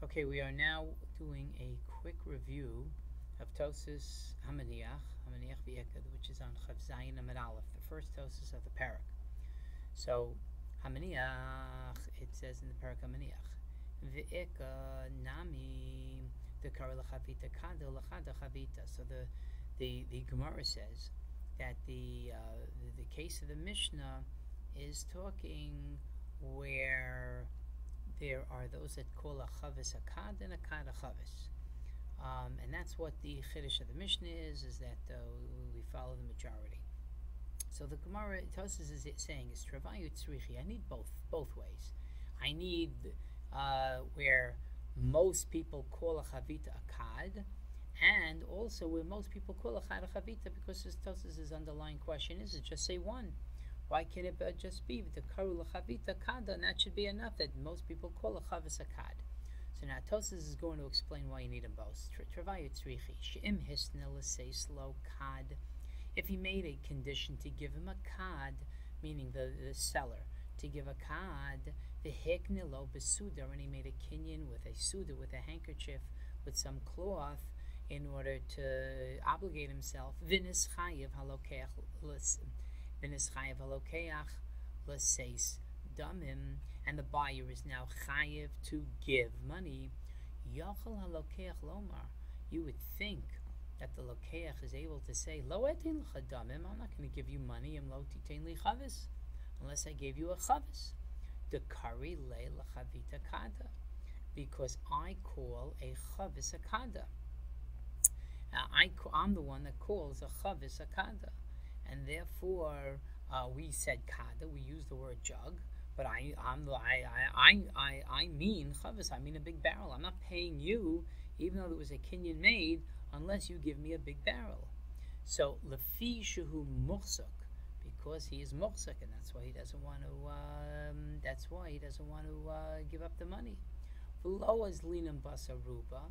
Okay, we are now doing a quick review of Tosfos Hamoneach v'Ekod, which is on Chav Zayin Amud Aleph, the first Tosfos of the parak. So, Hamoneach, it says in the parak Hamoneach, v'Ekod nami dekar l'chavita kado l'chada chavita. So the Gemara says that the case of the Mishnah is talking where there are those that call a chavis a kad and a kad a chavis. And that's what the chiddush of the Mishnah is that we follow the majority. So the Gemara Tosfos is saying is travayu tzrichi. I need both ways. I need where most people call a chavita a kad, and also where most people call a kad a chavita, because Tosfos' underlying question is just say one. Why can't it just be the karu l'chavita kada, and that should be enough that most people call a chavis a kad? So now Tosfos is going to explain why you need them both. Travayu tzrichi she'im hisna l'seis lo kad. If he made a condition to give him a kad, meaning the seller, to give a kad, the hekne lo besuda, and he made a kinyan with a suda, with a handkerchief, with some cloth, in order to obligate himself. Vinis chayiv halokeach l'seis damim, and the buyer is now chayiv to give money. Yachal halokeach lomar, you would think that the lokeach is able to say, lo etin l'chadamim, I'm not going to give you money, im lo titein li chavis, unless I gave you a chavis. The kari le l'chavita kada, because I call a chavis a kada. I'm the one that calls a chavis a kada, and therefore we said kada. We use the word jug, but I mean chavis. I mean a big barrel. I'm not paying you, even though there was a kinyan made, unless you give me a big barrel. So lefi shehu muchsuk, because he is muchsuk, and that's why he doesn't want to. Give up the money. V'lo as linam basaruba,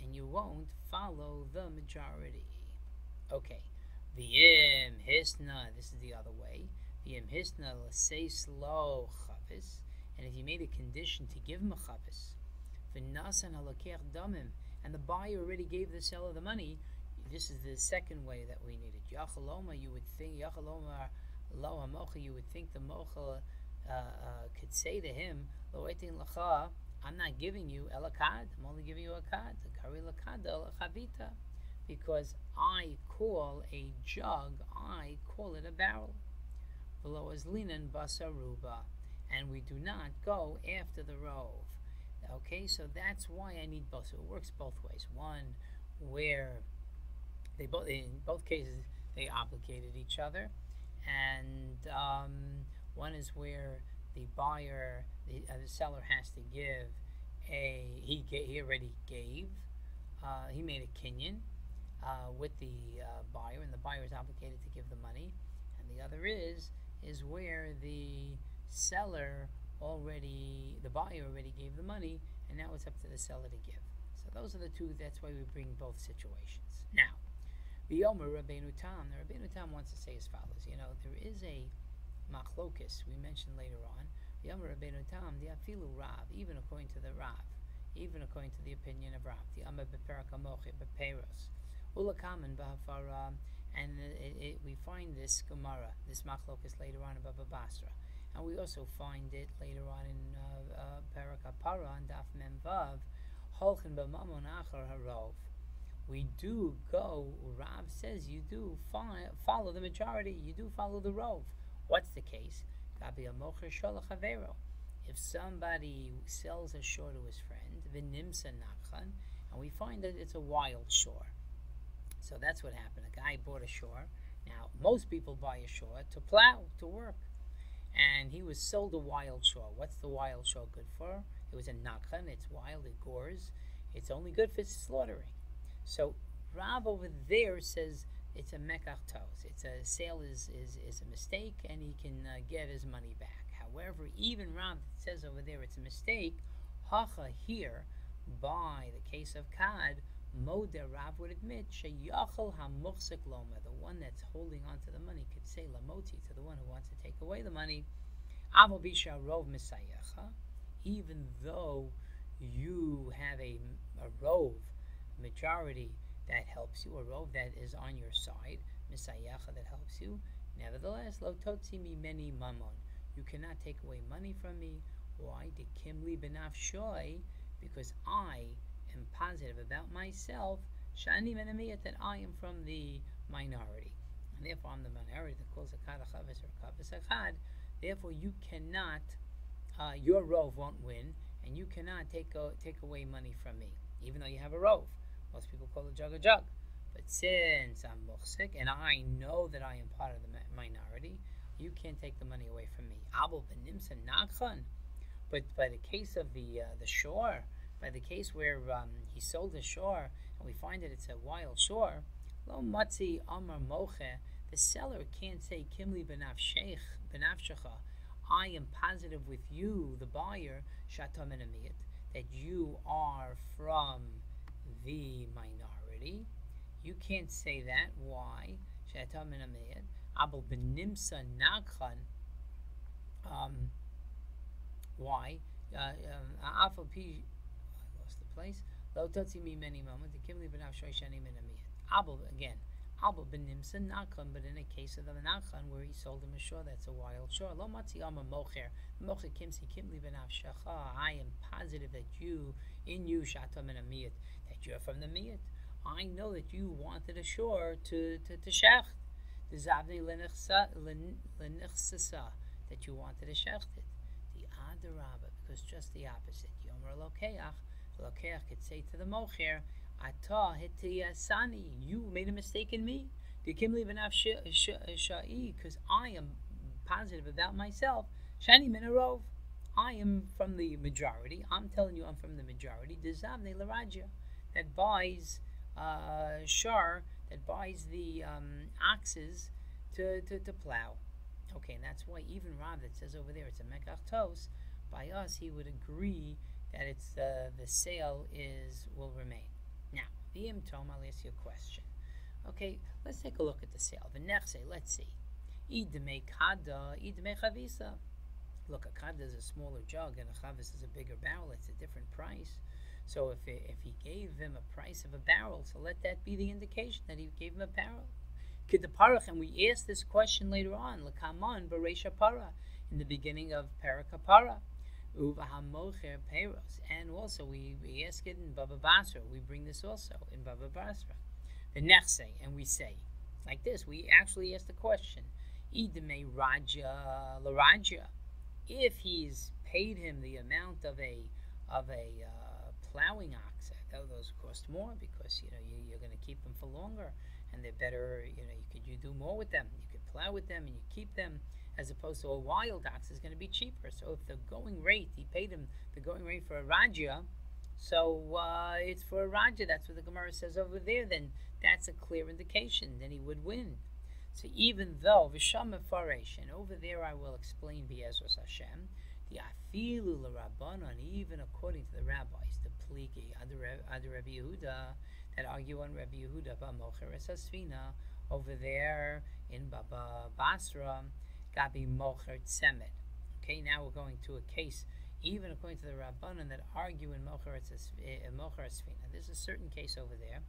and you won't follow the majority. Okay. V'im hisna, this is the other way. V'im hisna l'seis lo chavis, and if you made a condition to give him a chavis, v'nasan halokeach damim, and the buyer already gave the seller the money, this is the second way that we need it. Yachaloma, you would think, Yachaloma lo hamocha, you would think the mocha could say to him, lo etin lacha, I'm not giving you elakad, I'm only giving you a kad, the kari lakad chavita, because I call a jug, I call it a barrel. Below is linan basaruba, and we do not go after the rove. Okay, so that's why I need both. So it works both ways. One, where they both, in both cases, they obligated each other, and one is where the buyer, the seller has to give he already gave, he made a kinyan with the buyer, and the buyer is obligated to give the money. And the other is where the buyer already gave the money, and now it's up to the seller to give. So those are the two. That's why we bring both situations. Now, the Yomer Rabbeinu Tam. The Rabbeinu Tam wants to say as follows. There is a machlokis we mentioned later on. The Yomer Rabbeinu Tam, the afilu Rav, even according to the Rav, even according to the opinion of Rav, the Amar beperak hamochi beperos, ulakaman b'hafara, and we find this Gemara, this machlokis later on in Baba Basra, and we also find it later on in Parak Apara and Daf Mem Vav, holchen b'mamon achar harov. We do go. Rav says you do follow the majority. You do follow the rov. What's the case? If somebody sells a shore to his friend, v'nimsa nachan, and we find that it's a wild shore. So that's what happened. A guy bought a shore. Now, most people buy a shore to plow, to work. And he was sold a wild shore. What's the wild shore good for? It was a nachan. It's wild. It gores. It's only good for slaughtering. So Rav over there says it's a mekach tos. It's a sale is a mistake, and he can get his money back. However, even Rav says over there it's a mistake. Hacha here, by the case of kad, Moder Rav would admit sheyachal hamuchsik loma, the one that's holding on to the money could say lamoti to the one who wants to take away the money. Avol bisha rov misayecha, even though you have have a rove, a majority that helps you, a rove that is on your side, misayecha, that helps you. Nevertheless, lo totzi mimeni mamon, you cannot take away money from me. Why? De kimli benafshoy, because I am positive about myself, shani menamiyat, that I am from the minority, and therefore I'm the minority that calls a kad a chavis or chavis a chad. Therefore, you cannot, your rove won't win, and you cannot take away money from me, even though you have a rove. Most people call a jug. But since I'm muhsik, and I know that I am part of the minority, you can't take the money away from me. Abel benimsa nachan. But by the case of the shore, by the case where he sold the shore, and we find that it's a wild shore, lo matzi amar moche, the seller can't say kimli benafshecha, I am positive with you, the buyer, shatam enamiyat, that you are from the minority. You can't say that. Why? Shatam enamiyat. Abel benimsa nachan. Why? I lost the place. Lo totzi mi many moments. The kimli benafshoy shani enamiyat. Abel again. Abel benimsa nachan, but in a case of the nachan where he sold him a shore, that's a wild shore. Lo matzi ama mocher. Mocher kimsi kimli benafshacha. I am positive that you, in you, shatam enamiyat, that you're from the miyat. I know that you wanted a shore to shecht. The zavni lenichsasa, that you wanted to shecht it. The adarabah, because just the opposite. Yomer lokeach could say to the mocher, Ata hitiyasani, you made a mistake in me. Because I am positive about myself. Shani minarov, I am from the majority. I'm telling you, I'm from the majority. Dezavne laraja, that buys shar, that buys the oxes to plow. Okay, and that's why even Rav, that says over there it's a mekach tos, by us he would agree that it's the sale will remain. Now, v'im tom, I'll ask you a question. Okay, let's take a look at the sale. V'nechse, let's see. Idmei kada, idmei chavisa. Look, a kada is a smaller jug, and a chavis is a bigger barrel. It's a different price. So if he gave him a price of a barrel, so let that be the indication that he gave him a barrel. Kedaparach, and we asked this question later on, l'kaman b'reisha para, in the beginning of parakapara. Uvahamocher peros, and also we ask it in Baba Basra. We bring this also in Baba Basra. The nechse, and we say like this. We actually ask the question: Idme raja laraja. If he's paid him the amount of a plowing ox, those cost more because you're going to keep them for longer, and they're better. You do more with them. You could plow with them, and you keep them. As opposed to a wild ox is going to be cheaper. So if the going rate, he paid him the going rate for a Raja, so it's for a Raja, that's what the Gemara says over there, then that's a clear indication, then he would win. So even though, Visham Faresh, and over there I will explain Be'ezras Hashem, the Afilu L'Rabbanon, even according to the rabbis, the Pligi, Ad Rabbi Yehuda, that argue on Rabbi Yehuda, Ba'mocheres Asfina, over there in Baba Basra, Gabi Mocher Tzemet. Okay, now we're going to a case, even according to the Rabbanan, that argue in Mocher Asfina. There's a certain case over there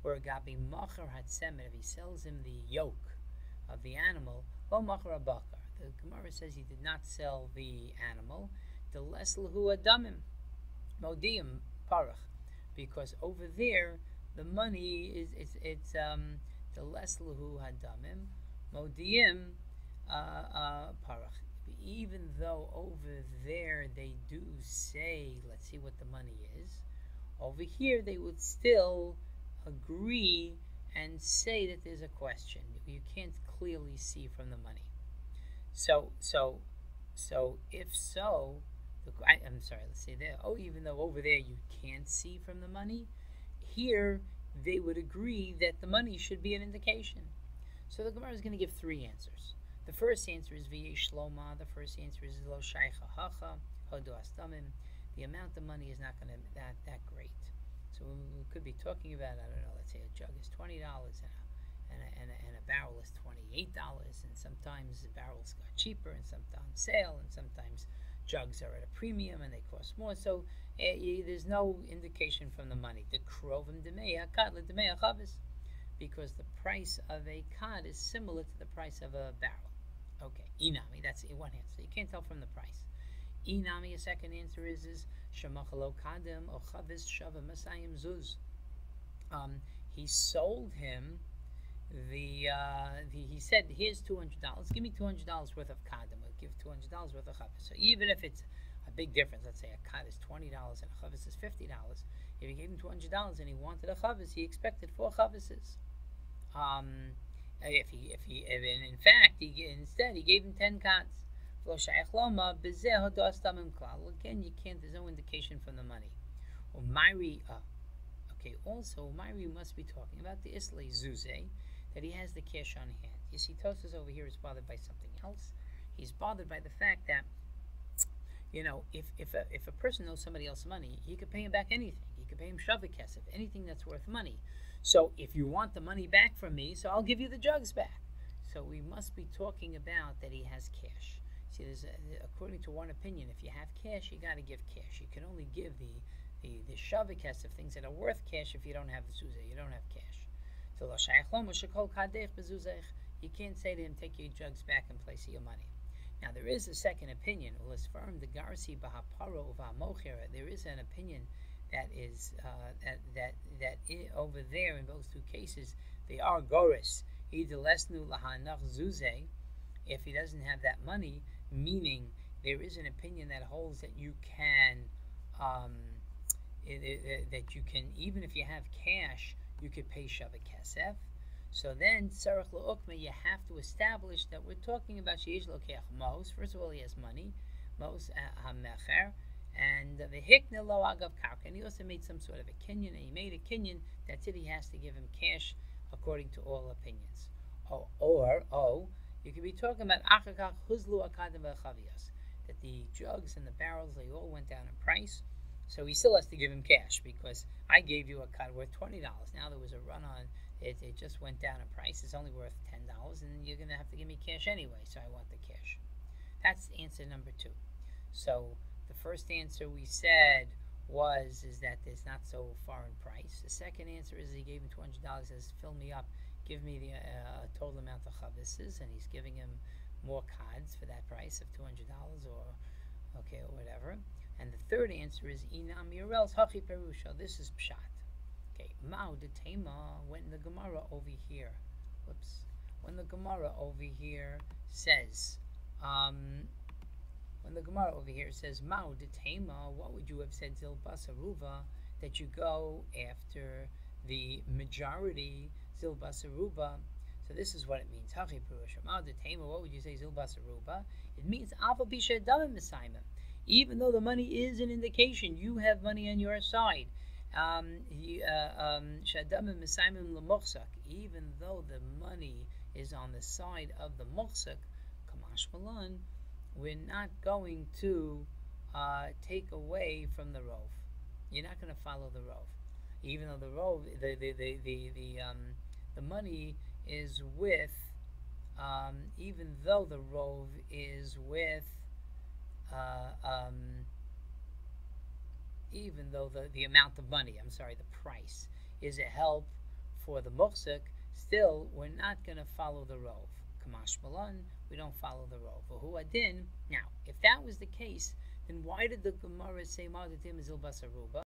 where Gabi Mocher Hatzemet, if he sells him the yoke of the animal, Lo Mocher Abakar. The Gemara says he did not sell the animal, the Leslahu Adamim, Modium Parach, because over there the money it's the Leslahu Adamim, Modium Parach. Even though over there they do say, let's see what the money is, over here they would still agree and say that there's a question. You can't clearly see from the money. So if so, I'm sorry, let's say there, even though over there you can't see from the money, here they would agree that the money should be an indication. So the Gemara is going to give three answers. The first answer is V'yesh Shloma. The first answer is Lo Shaycha Hacha Hodo Astamim. The amount of money is not going to be that great. So we could be talking about, I don't know, let's say a jug is $20 and a barrel is $28, and sometimes the barrels got cheaper, and sometimes sale, and sometimes jugs are at a premium and they cost more. So there's no indication from the money. The krovim demei hakad ledemei hachavis, because the price of a cod is similar to the price of a barrel. Okay, inami, that's one answer. So you can't tell from the price. Inami, a second answer is shemachalo kadem or chavis shava masayim zuz. He sold him he said, here's $200. Give me $200 worth of kadem. I'll give $200 worth of chavis. So even if it's a big difference, let's say a cod is $20 and a chavis is $50. If he gave him $200 and he wanted a chavis, he expected 4 chavises. In fact, he gave him 10 cods. Again, you can't. There's no indication from the money. Also, Myri must be talking about the Islay Zuze, that he has the cash on hand. You see, Tosfos over here is bothered by something else. He's bothered by the fact that, if a person owes somebody else money, he could pay him back anything. He could pay him shavakesef, anything that's worth money. So if you want the money back from me, so I'll give you the jugs back. So we must be talking about that he has cash. See, according to one opinion, if you have cash, you got to give cash. You can only give the shavakesef things that are worth cash if you don't have the zuzeh. You don't have cash. You can't say to him, take your jugs back in place of your money. Now there is a second opinion. There is an opinion that is that over there in those two cases they are goris. If he doesn't have that money, meaning there is an opinion that holds that you can even if you have cash, you could pay shavakesef. So then, tzarich la'ukma, you have to establish that we're talking about sheish lokeach mos. First of all, he has money, mos hamecher, and the hikna lo agav karka. And he also made some sort of a kinyan, and he made a kinyan. That's it. He has to give him cash, according to all opinions. You could be talking about achakach huzlu akadim v'chavias, that the jugs and the barrels, they all went down in price. So he still has to give him cash, because I gave you a cod worth $20. Now there was a run on it. It just went down in price. It's only worth $10, and you're going to have to give me cash anyway, so I want the cash. That's answer number 2. So the first answer we said is that it's not so far in price. The second answer is he gave him $200, says, fill me up, give me the total amount of chavises, and he's giving him more cods for that price of $200 or whatever. And the third answer is inam yorels hachi perusha. This is pshat. Okay, mao de tema, when the Gemara over here, says, mao de tema, what would you have said zil basaruva, that you go after the majority zil basaruba? So this is what it means. Hachi perusha. Mao de tema, what would you say zil basaruba? It means aval bisha damim misaimim. Even though the money is an indication, you have money on your side. Even though the money is on the side of the muhsak, kamash malan, we're not going to take away from the rov. You're not going to follow the rov, even though the rov, the money is with, even though the rov is with. Even though the amount of money, the price, is a help for the muhsik, still, we're not going to follow the rov. Kamash malan, we don't follow the rov. V'hu adin. Now, if that was the case, then why did the Gemara say ma'adatim zil basaruba?